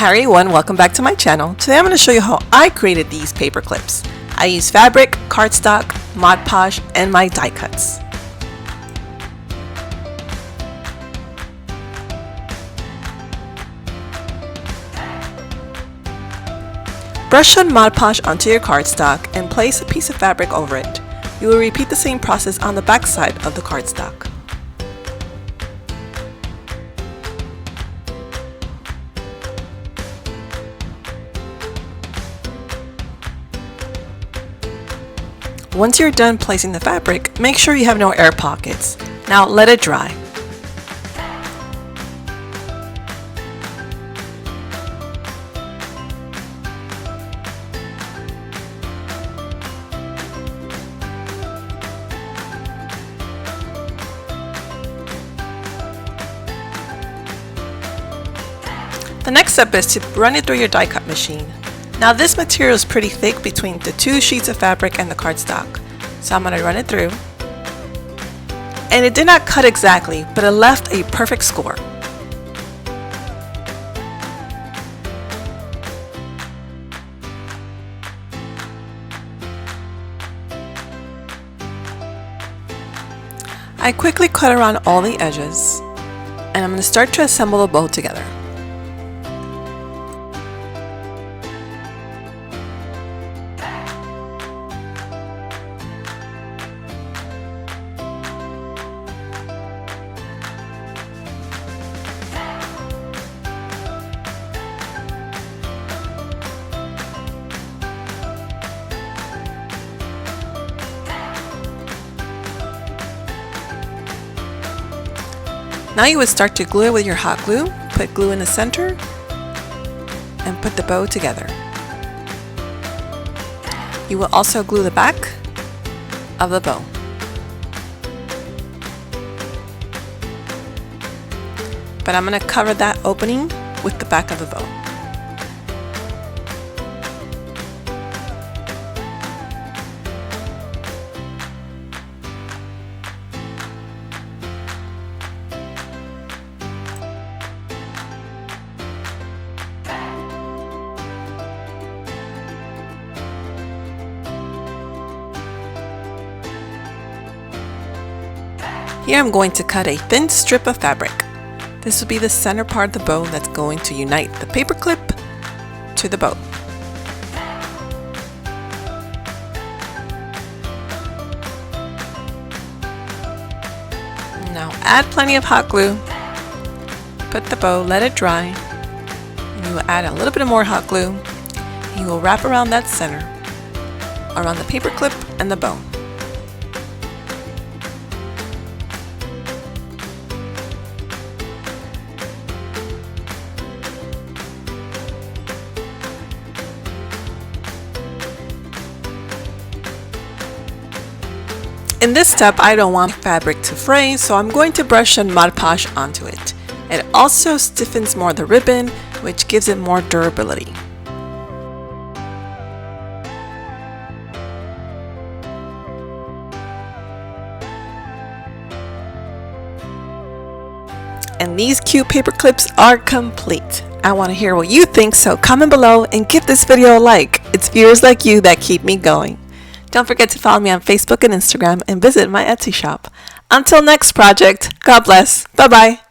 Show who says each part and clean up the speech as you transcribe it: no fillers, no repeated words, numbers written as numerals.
Speaker 1: Hi everyone, welcome back to my channel. Today I'm going to show you how I created these paper clips. I use fabric, cardstock, Podge, and my die cuts. Brush on Podge onto your cardstock and place a piece of fabric over it. You will repeat the same process on the back side of the cardstock. Once you're done placing the fabric, make sure you have no air pockets. Now let it dry. The next step is to run it through your die cut machine. Now this material is pretty thick between the two sheets of fabric and the cardstock, so I'm going to run it through. And it did not cut exactly, but it left a perfect score. I quickly cut around all the edges, and I'm going to start to assemble the bow together. Now you would start to glue it with your hot glue. Put glue in the center and put the bow together. You will also glue the back of the bow. But I'm going to cover that opening with the back of the bow. Here I'm going to cut a thin strip of fabric. This will be the center part of the bow that's going to unite the paper clip to the bow. Now add plenty of hot glue, put the bow, let it dry, and you will add a little bit more hot glue, and you will wrap around that center, around the paper clip and the bow. In this step, I don't want fabric to fray, so I'm going to brush some Podge onto it. It also stiffens more the ribbon, which gives it more durability. And these cute paper clips are complete. I want to hear what you think, so comment below and give this video a like. It's viewers like you that keep me going. Don't forget to follow me on Facebook and Instagram and visit my Etsy shop. Until next project, God bless. Bye-bye.